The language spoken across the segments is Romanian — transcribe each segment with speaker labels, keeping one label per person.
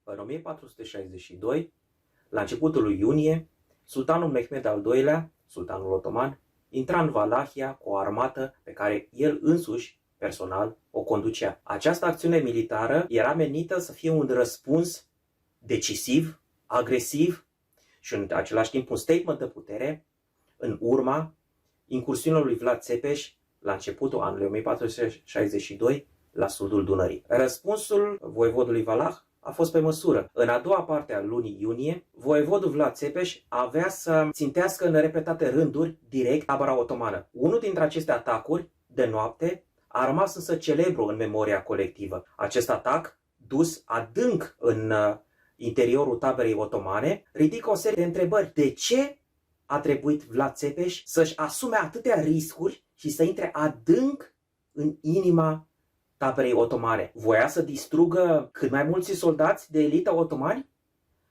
Speaker 1: În 1462, la începutul lui iunie, sultanul Mehmed al II-lea, sultanul otoman, intra în Valahia cu o armată pe care el însuși, personal, o conducea. Această acțiune militară era menită să fie un răspuns decisiv, agresiv și în același timp un statement de putere în urma incursiunilor lui Vlad Țepeș la începutul anului 1462 la sudul Dunării. Răspunsul voievodului Valah a fost pe măsură. În a doua parte a lunii iunie, voievodul Vlad Țepeș avea să țintească în repetate rânduri direct tabăra otomană. Unul dintre aceste atacuri de noapte a rămas însă celebru în memoria colectivă. Acest atac, dus adânc în interiorul taberei otomane, ridică o serie de întrebări. De ce a trebuit Vlad Țepeș să-și asume atâtea riscuri și să intre adânc în inima taberei otomane? Voia să distrugă cât mai mulți soldați de elită otomani?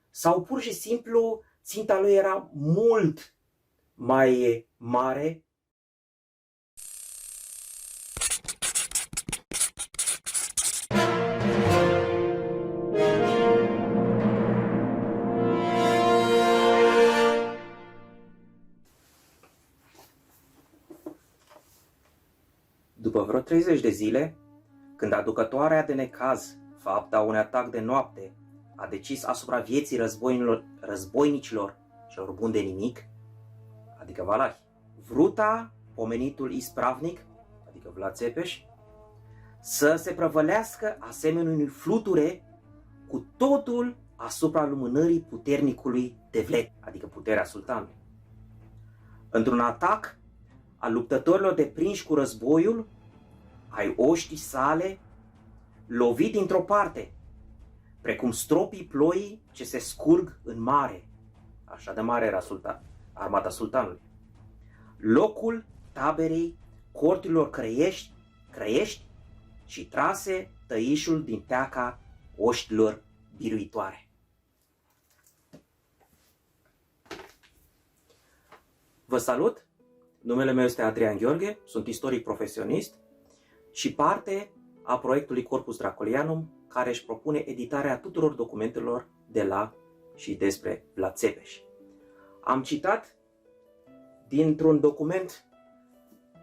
Speaker 1: Sau pur și simplu ținta lui era mult mai mare? După vreo 30 de zile, când aducătoarea de necaz, fapta unui atac de noapte, a decis asupra vieții războinicilor celor buni de nimic, adică valahi, vruta pomenitul ispravnic, adică Vlad Țepeș, să se prăvălească asemenea unui fluture cu totul asupra lumânării puternicului Devlet, adică puterea sultanului. Într-un atac al luptătorilor deprinși cu războiul, ai oștii sale lovit dintr-o parte, precum stropii ploii ce se scurg în mare. Așa de mare era armata sultanului. Locul taberei corturilor crăiești și trase tăișul din teaca oștilor biruitoare. Vă salut! Numele meu este Adrian Gheorghe, sunt istoric profesionist și parte a proiectului Corpus Dracolianum, care își propune editarea tuturor documentelor de la și despre Vlad Țepeș. Am citat dintr-un document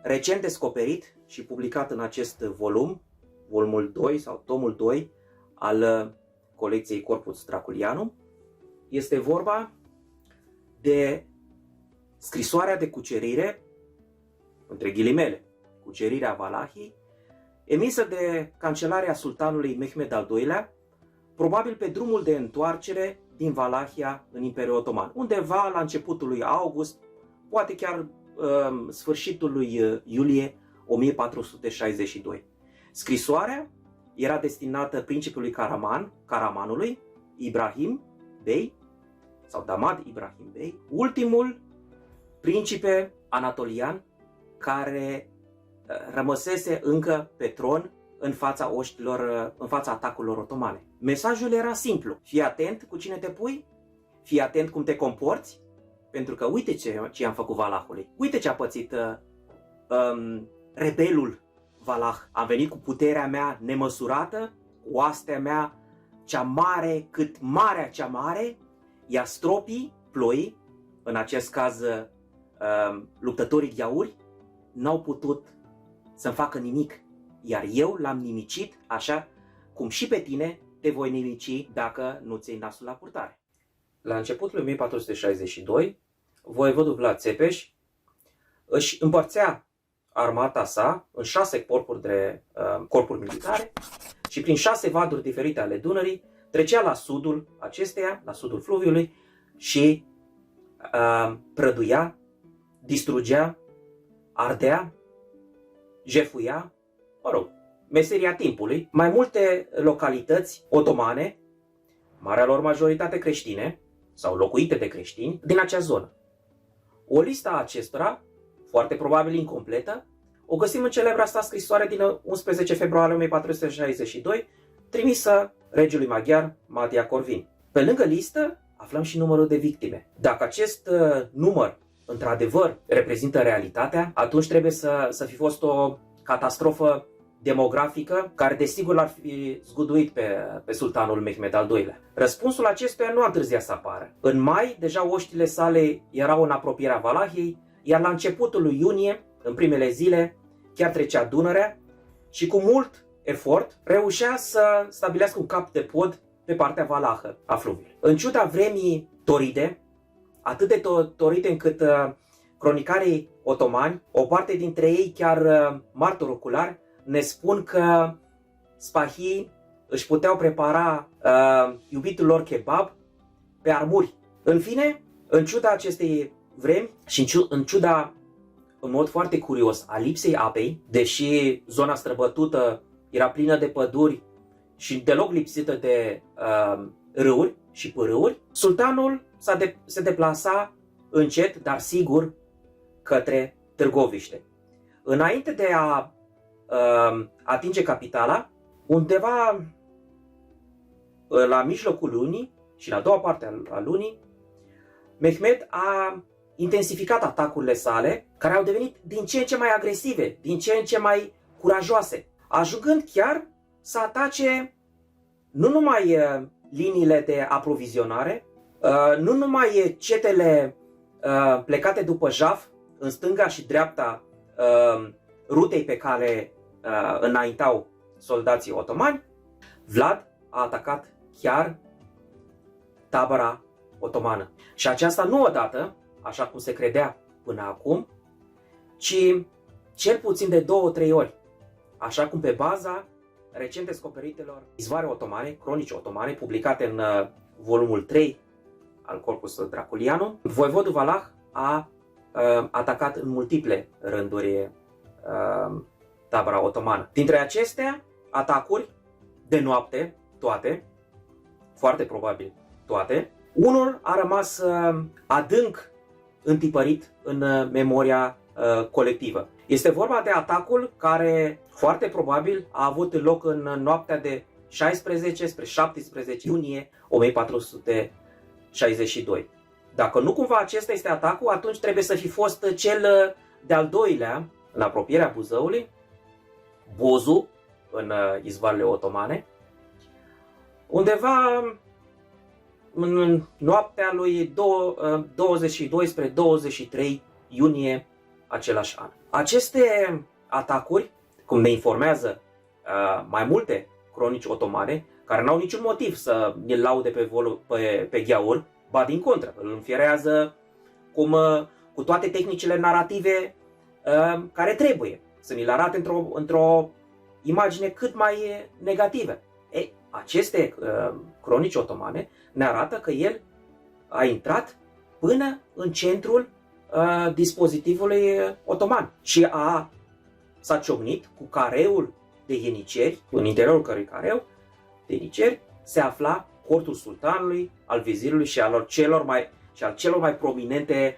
Speaker 1: recent descoperit și publicat în acest volum, volumul 2 sau tomul 2 al colecției Corpus Dracolianum. Este vorba de scrisoarea de cucerire, între ghilimele, cucerirea Valahii, emisă de cancelarea sultanului Mehmed al II-lea, probabil pe drumul de întoarcere din Valahia în Imperiul Otoman, undeva la începutul lui august, poate chiar sfârșitul lui iulie 1462. Scrisoarea era destinată principiului Karamanului, Ibrahim Bey, sau Damad Ibrahim Bey, ultimul principe anatolian care rămăsese încă pe tron în fața oștilor, în fața atacurilor otomane. Mesajul era simplu: fii atent cu cine te pui, fii atent cum te comporți, pentru că uite ce am făcut Valahului, uite ce a pățit rebelul Valah. Am venit cu puterea mea nemăsurată, oastea mea cea mare, cât marea cea mare, iar stropii ploii, în acest caz luptătorii gheauri, n-au putut să-mi facă nimic, iar eu l-am nimicit așa cum și pe tine te voi nimici dacă nu ți iei nasul la purtare. La începutul 1462, voievodul Vlad Țepeș își împărțea armata sa în 6 corpuri militare și prin 6 vaduri diferite ale Dunării trecea la sudul acesteia, la sudul fluviului și prăduia, distrugea, ardea, jefuia, meseria timpului, mai multe localități otomane, marea lor majoritate creștine sau locuite de creștini, din acea zonă. O listă a acestora, foarte probabil incompletă, o găsim în celebra sa scrisoare din 11 februarie 1462, trimisă regelui maghiar Matia Corvin. Pe lângă listă aflăm și numărul de victime. Dacă acest număr într-adevăr reprezintă realitatea, atunci trebuie să fi fost o catastrofă demografică care desigur l-ar fi zguduit pe sultanul Mehmed al II-lea. Răspunsul acestuia nu a întârziat să apară. În mai, deja oștile sale erau în apropierea Valahiei, iar la începutul lui iunie, în primele zile, chiar trecea Dunărea și cu mult efort reușea să stabilească un cap de pod pe partea valahă a fluviului. În ciuda vremii toride, atât de toride încât cronicarii otomani, o parte dintre ei chiar martori oculari, ne spun că spahii își puteau prepara iubitul lor kebab pe armuri. În fine, în ciuda acestei vremi și în ciuda, în mod foarte curios, a lipsei apei, deși zona străbătută era plină de păduri și deloc lipsită de râuri și pârâuri, sultanul se deplasa încet, dar sigur, către Târgoviște. Înainte de a atinge capitala, undeva la mijlocul lunii și la a doua parte a lunii, Mehmed a intensificat atacurile sale, care au devenit din ce în ce mai agresive, din ce în ce mai curajoase, ajungând chiar să atace nu numai liniile de aprovizionare, nu numai cetele plecate după Jaf, în stânga și dreapta rutei pe care înaintau soldații otomani, Vlad a atacat chiar tabăra otomană. Și aceasta nu odată, așa cum se credea până acum, ci cel puțin de 2-3 ori, așa cum pe baza recent descoperitelor izvoare otomane, cronici otomane, publicate în volumul 3 al Corpus Draculianum, voivodul Valah a atacat în multiple rânduri tabăra otomană. Dintre acestea atacuri de noapte, toate, foarte probabil toate, unul a rămas adânc întipărit în memoria colectivă. Este vorba de atacul care foarte probabil a avut loc în noaptea de 16 spre 17 iunie 1462. Dacă nu cumva acesta este atacul, atunci trebuie să fi fost cel de-al doilea, în apropierea Buzăului, Bozu, în izvoarele otomane, undeva în noaptea lui 22 spre 23 iunie același an. Aceste atacuri, cum ne informează mai multe cronici otomane, care n-au niciun motiv să ne laude pe Gheaur, ba din contră, îl înfierează cu toate tehnicile narrative care trebuie să ni le arate într-o imagine cât mai negativă. Aceste cronici otomane ne arată că el a intrat până în centrul dispozitivului otoman și s-a ciocnit cu careul de ieniceri, în interiorul cărui careu de ieniceri se afla cortul sultanului, al vizirului și al celor mai prominente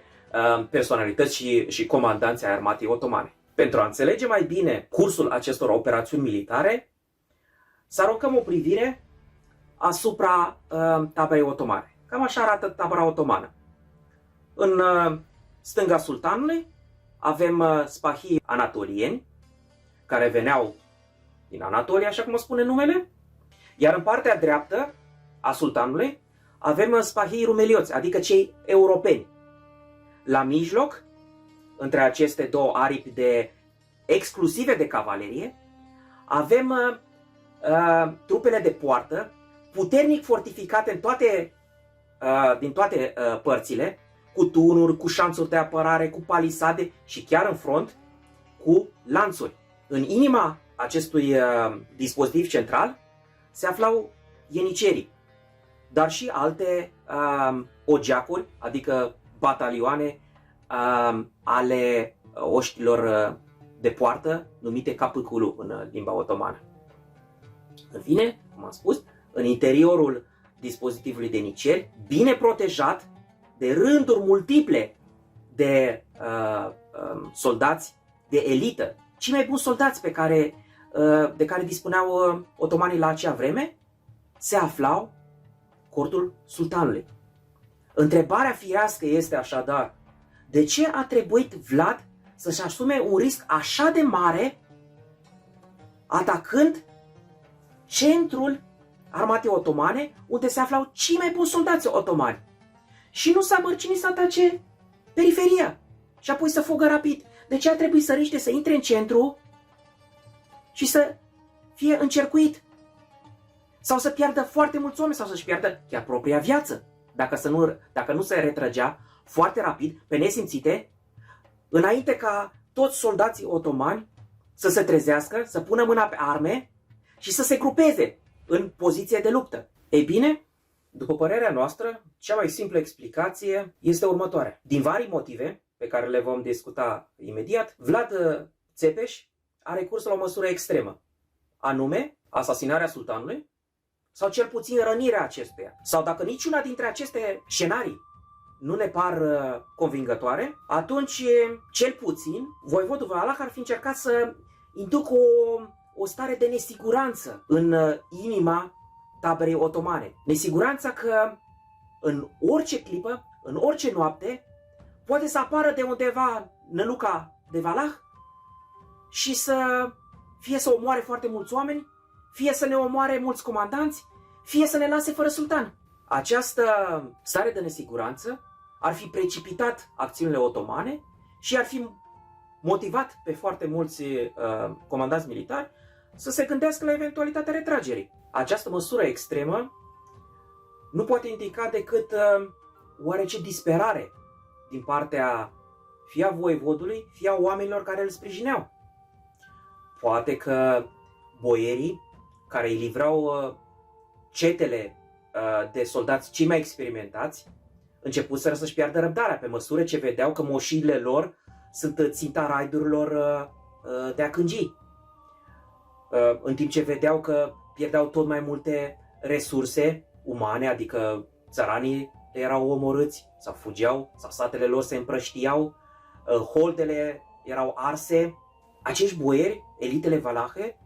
Speaker 1: personalități și comandanți ai armatei otomane. Pentru a înțelege mai bine cursul acestor operațiuni militare, să aruncăm o privire asupra taberei otomane. Cam așa arată tabăra otomană. În stânga sultanului avem spahii anatolieni, care veneau din Anatolia, așa cum o spune numele, iar în partea dreaptă a sultanului avem spahii rumelioți, adică cei europeni. La mijloc, între aceste două aripi exclusive de cavalerie, avem trupele de poartă, puternic fortificate din toate părțile, cu tunuri, cu șanțuri de apărare, cu palisade și chiar în front cu lanțuri. În inima acestui dispozitiv central se aflau ienicerii, dar și alte ogeacuri, adică batalioane ale oștilor de poartă, numite capâculu în limba otomană. În fine, cum am spus, în interiorul dispozitivului de niceri, bine protejat de rânduri multiple de soldați de elită, cei mai buni soldați de care dispuneau otomanii la acea vreme, se aflau cortul sultanului. Întrebarea firească este așadar, de ce a trebuit Vlad să-și asume un risc așa de mare atacând centrul armatei otomane, unde se aflau cei mai buni soldați otomani. Și nu s-a mărcinit să atace periferia și apoi să fugă rapid. De ce a trebuit să riște să intre în centru și să fie încercuit? Sau să piardă foarte mulți oameni, sau să-și piardă chiar propria viață, dacă nu se retrăgea foarte rapid, pe nesimțite, înainte ca toți soldații otomani să se trezească, să pună mâna pe arme și să se grupeze în poziție de luptă. Ei bine, după părerea noastră, cea mai simplă explicație este următoarea. Din vari motive, pe care le vom discuta imediat, Vlad Țepeș a recurs la o măsură extremă, anume asasinarea sultanului sau cel puțin rănirea acestuia. Sau dacă niciuna dintre aceste scenarii nu ne par convingătoare, atunci cel puțin voivodul Valah ar fi încercat să inducă o stare de nesiguranță în inima taberei otomane. Nesiguranța că în orice clipă, în orice noapte, poate să apară de undeva năluca de Valah și fie să omoare foarte mulți oameni, fie să ne omoare mulți comandanți, fie să ne lase fără sultan. Această stare de nesiguranță ar fi precipitat acțiunile otomane și ar fi motivat pe foarte mulți comandanți militari să se gândească la eventualitatea retragerii. Această măsură extremă nu poate indica decât oarece disperare din partea fie a voievodului, fie a oamenilor care îl sprijineau. Poate că boierii care îi livrau cetele de soldați cei mai experimentați începuseră să-și piardă răbdarea pe măsură ce vedeau că moșiile lor sunt ținta raidurilor de a cângii. În timp ce vedeau că pierdeau tot mai multe resurse umane, adică țăranii erau omorâți sau fugeau, sau satele lor se împrăștiau, holdele erau arse, acești boieri, elitele valahe,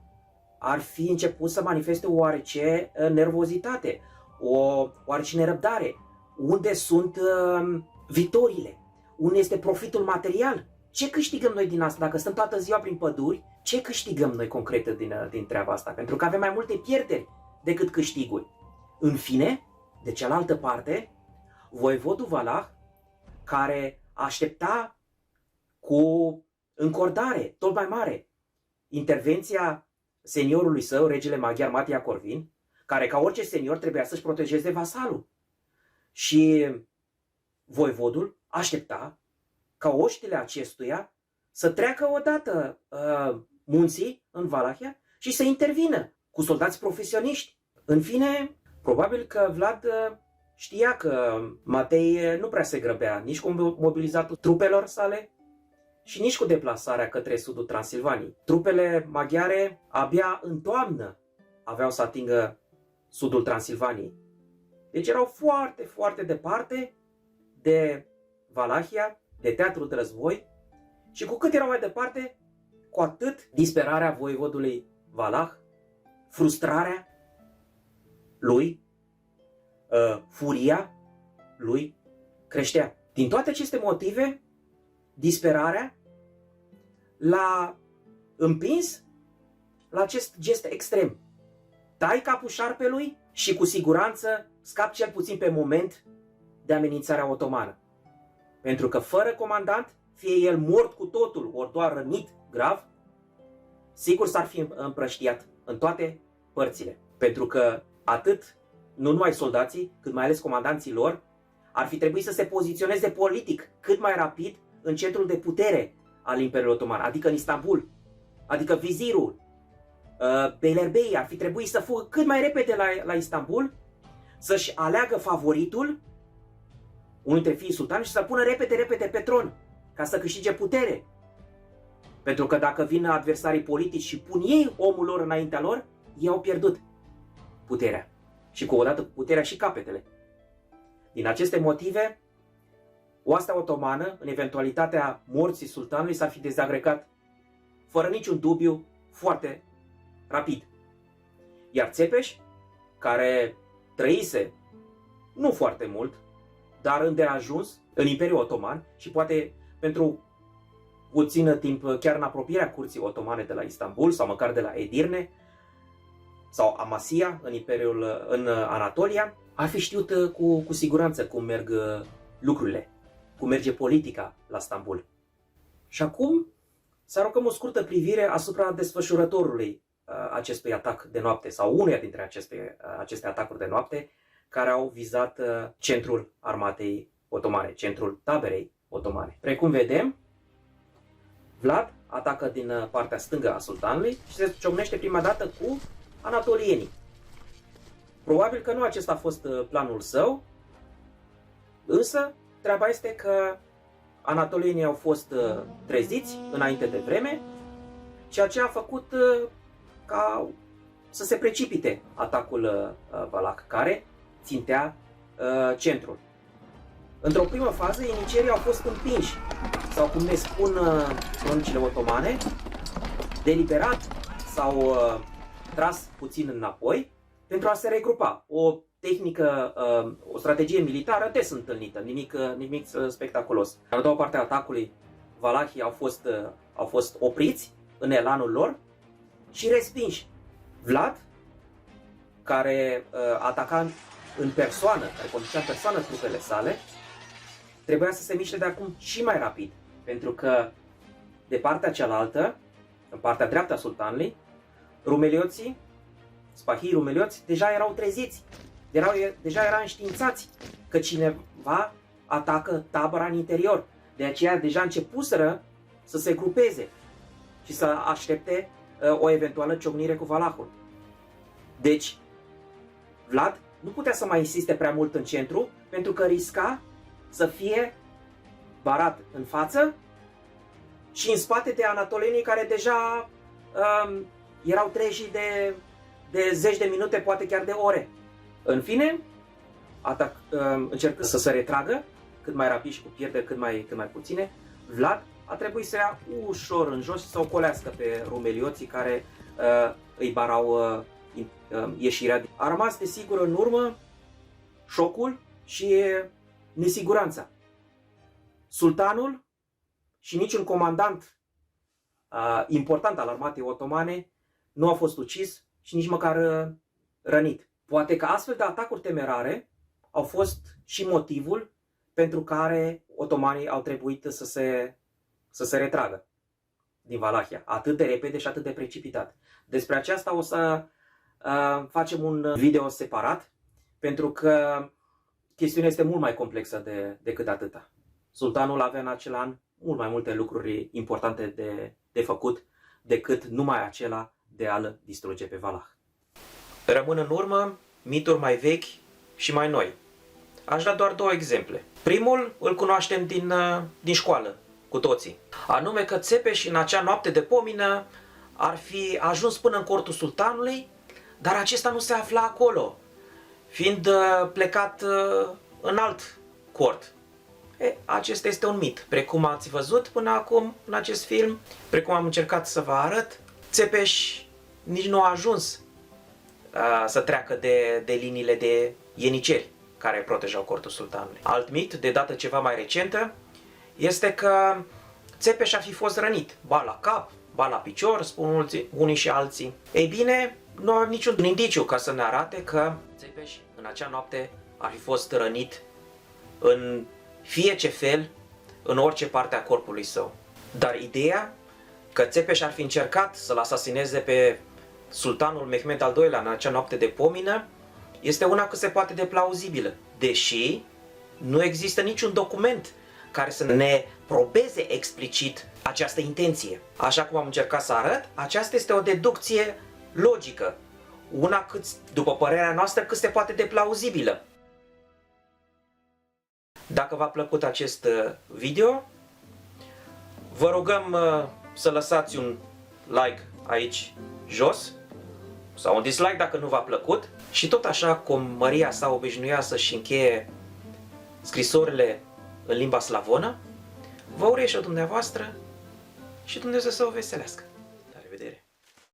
Speaker 1: ar fi început să manifeste oarece nervozitate, oarece nerăbdare. Unde sunt victoriile? Unde este profitul material? Ce câștigăm noi din asta? Dacă stăm toată ziua prin păduri, ce câștigăm noi concret din treaba asta? Pentru că avem mai multe pierderi decât câștiguri. În fine, de cealaltă parte, voievodul Valah, care aștepta cu încordare tot mai mare intervenția seniorului său, regele maghiar Matia Corvin, care ca orice senior trebuia să-și protejeze vasalul. Și voievodul aștepta ca oștile acestuia să treacă odată munții în Valahia și să intervină cu soldați profesioniști. În fine, probabil că Vlad știa că Matei nu prea se grăbea nici cu mobilizatul trupelor sale și nici cu deplasarea către sudul Transilvaniei. Trupele maghiare abia în toamnă aveau să atingă sudul Transilvaniei. Deci erau foarte, foarte departe de Valahia, de teatrul de război, și cu cât erau mai departe, cu atât disperarea voievodului Valah, frustrarea lui, furia lui creștea. Din toate aceste motive, disperarea l-a împins la acest gest extrem. Tai capul șarpelui și cu siguranță scap cel puțin pe moment de amenințarea otomană. Pentru că fără comandant, fie el mort cu totul, ori doar rănit grav, sigur s-ar fi împrăștiat în toate părțile. Pentru că atât, nu numai soldații, cât mai ales comandanții lor, ar fi trebuit să se poziționeze politic cât mai rapid în centrul de putere al Imperiului Otoman, adică în Istanbul, adică vizirul, Beylerbeyi ar fi trebuit să fugă cât mai repede la Istanbul, să-și aleagă favoritul, unul dintre fiii sultanului, și să pună repede pe tron, ca să câștige putere. Pentru că dacă vin adversarii politici și pun ei omul lor înaintea lor, ei au pierdut puterea. Și cu odată cu puterea și capetele. Din aceste motive, oastea otomană, în eventualitatea morții sultanului, s-ar fi dezagregat fără niciun dubiu foarte rapid. Iar Țepeș, care trăise nu foarte mult, dar îndeajuns în Imperiul Otoman și poate pentru puțin timp chiar în apropierea curții otomane de la Istanbul sau măcar de la Edirne sau Amasya în Anatolia, ar fi știut cu siguranță cum merg lucrurile, cum merge politica la Istanbul. Și acum să aruncăm o scurtă privire asupra desfășurătorului acestui atac de noapte sau uneia dintre aceste atacuri de noapte care au vizat centrul armatei otomane, centrul taberei otomane. Precum vedem, Vlad atacă din partea stângă a sultanului și se ciocnește prima dată cu anatolienii. Probabil că nu acesta a fost planul său, însă treaba este că anatolienii au fost treziți înainte de vreme, ceea ce a făcut ca să se precipite atacul valac, care țintea centrul. Într-o primă fază, inicierii au fost împinși, sau cum ne spun cronicile otomane, deliberat s-au tras puțin înapoi pentru a se regrupa. O tehnică, o strategie militară des întâlnită, nimic spectaculos. În a doua parte a atacului, valahii au fost opriți în elanul lor și respinși. Vlad, care ataca în persoană, care conducea în persoană trupele sale, trebuia să se miște de acum și mai rapid, pentru că de partea cealaltă, în partea dreaptă a sultanului, rumelioții, spahii rumelioți, deja erau treziți, deja erau înștiințați că cineva atacă tabăra în interior. De aceea deja începuseră să se grupeze și să aștepte o eventuală ciocnire cu valahul. Deci, Vlad nu putea să mai insiste prea mult în centru, pentru că risca să fie barat în față și în spate de anatolienii care deja erau treji de zeci de minute, poate chiar de ore. În fine, încercă să se retragă cât mai rapid și cu pierderi cât mai puține. Vlad a trebuit să ia ușor în jos și să ocolească pe rumelioții care îi barau ieșirea. A rămas desigur în urmă șocul și nesiguranța. Sultanul și niciun comandant important al armatei otomane nu a fost ucis și nici măcar rănit. Poate că astfel de atacuri temerare au fost și motivul pentru care otomanii au trebuit să se retragă din Valahia atât de repede și atât de precipitat. Despre aceasta o să facem un video separat, pentru că chestiunea este mult mai complexă decât atâta. Sultanul avea în acel an mult mai multe lucruri importante de făcut decât numai acela de a-l distruge pe Valah. Rămân în urmă mituri mai vechi și mai noi. Aș da doar două exemple. Primul îl cunoaștem din școală, cu toții. Anume că Țepeș în acea noapte de pomină ar fi ajuns până în cortul sultanului, dar acesta nu se afla acolo, fiind plecat în alt cort. Acesta este un mit. Precum ați văzut până acum în acest film, precum am încercat să vă arăt, Țepeș nici nu a ajuns să treacă de liniile de ieniceri care protejau cortul sultanului. Alt mit, de dată ceva mai recentă, este că Țepeș ar fi fost rănit, ba la cap, ba la picior, spun unii și alții. Ei bine, nu avem niciun indiciu ca să ne arate că Țepeș în acea noapte ar fi fost rănit în fie ce fel, în orice parte a corpului său. Dar ideea că Țepeș ar fi încercat să-l asasineze pe sultanul Mehmed al II-lea în acea noapte de pomină este una cât se poate de plauzibilă, deși nu există niciun document care să ne probeze explicit această intenție. Așa cum am încercat să arăt, aceasta este o deducție logică, una cât, după părerea noastră, cât se poate de plauzibilă. Dacă v-a plăcut acest video, vă rugăm să lăsați un like aici jos sau un dislike dacă nu v-a plăcut și tot așa cum Maria sa obișnuia să-și încheie scrisorile în limba slavonă, vă urez și dumneavoastră și Dumnezeu să vă veselească.